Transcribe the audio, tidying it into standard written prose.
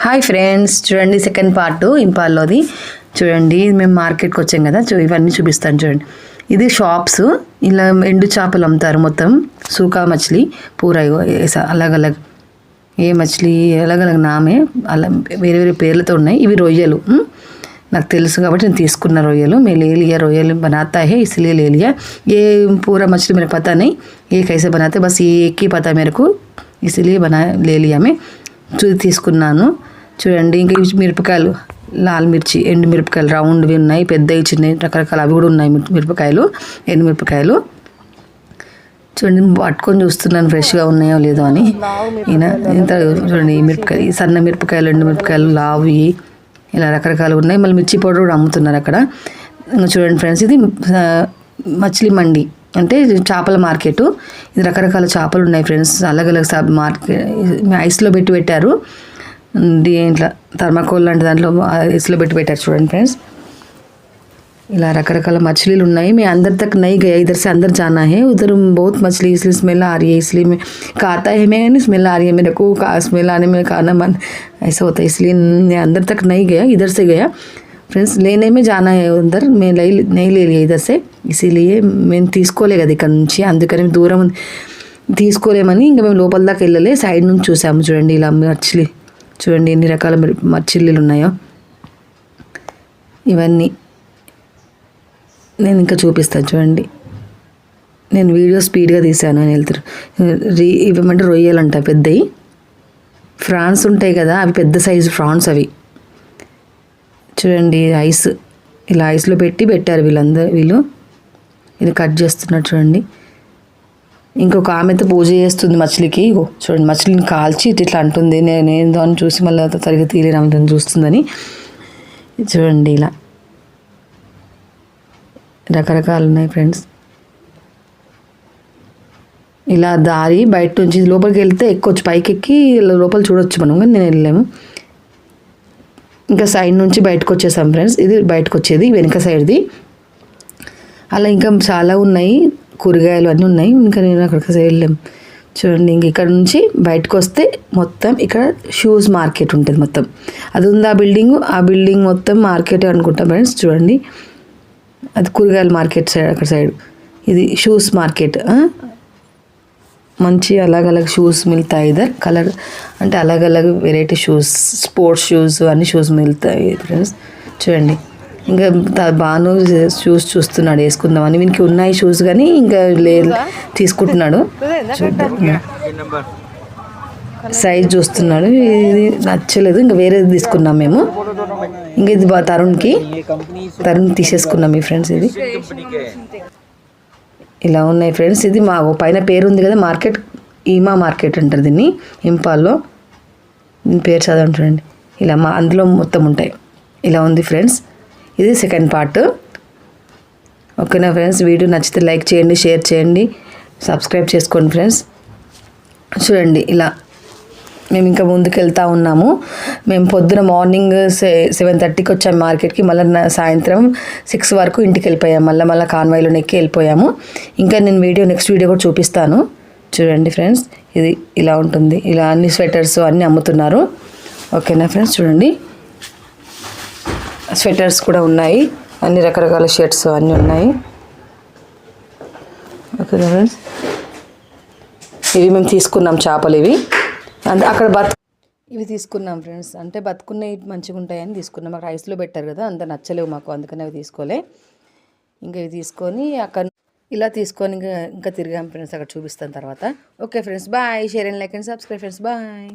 Hi friends, చూడండి second part ఇంపాల్లోది. చూడండి మేము మార్కెట్కి వచ్చాం కదా, ఇవన్నీ చూపిస్తాను. చూడండి, ఇది షాప్స్. ఇలా ఎండు చేపలు అమ్ముతారు. మొత్తం సూకా మछली పూరా అలగ్ అలగ్ ఏ మछली అలగ్ అలగ్ నామే అలా వేరే వేరే పేర్లతో ఉన్నాయి. ఇవి రొయ్యలు. నాకు తెలుసు కాబట్టి నేను తీసుకున్న రొయ్యలు. मैं ले लिया, रोयल बनाता है इसलिए ले लिया. ये पूरा मछली मेरे पता नहीं ये कैसे बनाते, बस ये एक ही पता मेरे को, इसलिए बना ले लिया मैं. తీసుకున్నాను. చూడండి, ఇంకా మిరపకాయలు, లాల్ మిర్చి, ఎండు మిరపకాయలు రౌండ్వి ఉన్నాయి, పెద్దవి చిన్నవి రకరకాల అవి కూడా ఉన్నాయి. మిరపకాయలు, ఎండు మిరపకాయలు. చూడండి, పట్టుకొని చూస్తున్నాను ఫ్రెష్గా ఉన్నాయో లేదో అని. ఈయన ఇంత చూడండి, ఈ మిరపకాయలు, సన్న మిరపకాయలు, ఎండు మిరపకాయలు, లావి, ఇలా రకరకాలు ఉన్నాయి. మళ్ళీ మిర్చి పౌడర్ కూడా అమ్ముతున్నారు అక్కడ. చూడండి ఫ్రెండ్స్, ఇది మచిలీ మండి అంటే చేపల మార్కెట్. ఇది రకరకాల చేపలు ఉన్నాయి ఫ్రెండ్స్. అలగ్ అలగ్ మార్కెట్ ఐస్లో పెట్టారు. దీంట్లో థర్మాకోల్ లాంటి దాంట్లో ఐస్లో పెట్టారు. చూడండి ఫ్రెండ్స్, ఇలా రకరకాల మछलीలు ఉన్నాయి. मैं अंदर तक नहीं गया, इधर से अंदर जाना है. उधर बहुत मछली इसलिए स्मेल आ रही है, इसलिए मैं खाता है मैं नहीं स्मेल आ रही है मेरे को. स्मेल आने में खाना मन ऐसा होता है, इसलिए मैं अंदर तक नहीं गया, इधर से गया ఫ్రెండ్స్. లేనే में जाना है अंदर, मैं नहीं ले लिया इधर से, इसीलिए మేము తీసుకోలే కదా ఇక్కడ నుంచి, అందుకని దూరం తీసుకోలేమని ఇంకా మేము లోపల దాకా వెళ్ళలే, సైడ్ నుంచి చూసాము. చూడండి, ఇలా మछली చూడండి ఎన్ని రకాల మछलीలు ఉన్నాయో. ఇవన్నీ నేను ఇంకా చూపిస్తాను. చూడండి, నేను వీడియో స్పీడ్గా తీసాను అని వెళ్తారు. ఇవేమంటే రొయ్యలు అంట, పెద్దవి ఫ్రాన్స్ ఉంటాయి కదా, అవి పెద్ద సైజు ఫ్రాన్స్ అవి. చూడండి, ఐస్ ఇలా ఐస్లో పెట్టారు వీళ్ళు. ఇది కట్ చేస్తున్నారు. చూడండి, ఇంకొక ఆమెతో పూజ చేస్తుంది మछलीకి. ఇగో చూడండి, మछलीని కాల్చి ఇట్లా అంటుంది. నేను దాన్ని చూసి మళ్ళీ తరిగి తీయలేని చూస్తుందని. చూడండి, ఇలా రకరకాలు ఉన్నాయి ఫ్రెండ్స్. ఇలా దారి బయట నుంచి లోపలికి వెళ్తే ఎక్కొచ్చు, పైకి ఎక్కి లోపల చూడొచ్చు మనం, కానీ నేను వెళ్ళాము. ఇంకా సైడ్ నుంచి బయటకు వచ్చేసాం ఫ్రెండ్స్. ఇది బయటకు వచ్చేది వెనక సైడ్ది. అలా ఇంకా చాలా ఉన్నాయి, కూరగాయలు అన్నీ ఉన్నాయి. ఇంకా నేను అక్కడికి వెళ్ళాం. చూడండి, ఇంక ఇక్కడ నుంచి బయటకు వస్తే మొత్తం ఇక్కడ షూస్ మార్కెట్ ఉంటుంది మొత్తం. అది ఉంది ఆ బిల్డింగ్ మొత్తం మార్కెట్ అనుకుంటా ఫ్రెండ్స్. చూడండి, అది కూరగాయల మార్కెట్ సైడ్, అక్కడ సైడ్ ఇది షూస్ మార్కెట్. మంచి अलग अलग शूज़ मिलता है इधर. कलर అంటే अलग अलग వెరైటీ షూస్, స్పోర్ట్స్ షూస్ అన్ని షూస్ మిగులుతాయి ఫ్రెండ్స్. చూడండి, ఇంకా బాను షూస్ చూస్తున్నాడు వేసుకుందామని. వీనికి ఉన్నాయి షూస్ కానీ ఇంకా లేదు, తీసుకుంటున్నాడు. సైజ్ చూస్తున్నాడు, ఇది నచ్చలేదు, ఇంకా వేరేది తీసుకున్నాం మేము. ఇంకా ఇది తరుణ్ తీసేసుకున్నాం ఈ ఫ్రెండ్స్. ఇది ఇలా ఉన్నాయి ఫ్రెండ్స్. ఇది మా పైన పేరు ఉంది కదా మార్కెట్, ఈమా మార్కెట్ అంటారు దీన్ని ఇంపాల్లో. దీని పేరు చదవండి చూడండి. ఇలా అందులో మొత్తం ఉంటాయి. ఇలా ఉంది ఫ్రెండ్స్. ఇది సెకండ్ పార్ట్. ఓకేనా ఫ్రెండ్స్, వీడియో నచ్చితే లైక్ చేయండి, షేర్ చేయండి, సబ్స్క్రైబ్ చేసుకోండి ఫ్రెండ్స్. చూడండి, ఇలా మేము ఇంకా ముందుకు వెళ్తూ ఉన్నాము. మేము పొద్దున మార్నింగ్ 7:30కి వచ్చాము మార్కెట్కి. మళ్ళీ సాయంత్రం 6 వరకు ఇంటికి వెళ్ళిపోయాము. మళ్ళీ కాన్వాయ్లో ఎక్కి వెళ్ళిపోయాము. ఇంకా నేను నెక్స్ట్ వీడియో కూడా చూపిస్తాను. చూడండి ఫ్రెండ్స్, ఇది ఇలా ఉంటుంది. ఇలా అన్ని స్వెటర్స్ అన్నీ అమ్ముతున్నారు. ఓకేనా ఫ్రెండ్స్, చూడండి స్వెటర్స్ కూడా ఉన్నాయి, అన్ని రకరకాల షర్ట్స్ అన్నీ ఉన్నాయి. ఓకేనా ఫ్రెండ్స్, ఇవి మేము తీసుకున్నాం చేపలు. ఇవి అక్కడ ఇవి తీసుకున్నాం ఫ్రెండ్స్. అంటే బతుకున్నవి మంచిగా ఉంటాయని తీసుకున్నాం. అక్కడ ఐస్లో పెట్టారు కదా, అంత నచ్చలేవు మాకు, అందుకని అవి తీసుకోలే. ఇంకా ఇవి తీసుకొని అక్కడ ఇలా తీసుకొని ఇంకా తిరిగాం ఫ్రెండ్స్. అక్కడ చూపిస్తాను తర్వాత. Okay friends, bye. Share and like and subscribe friends, bye.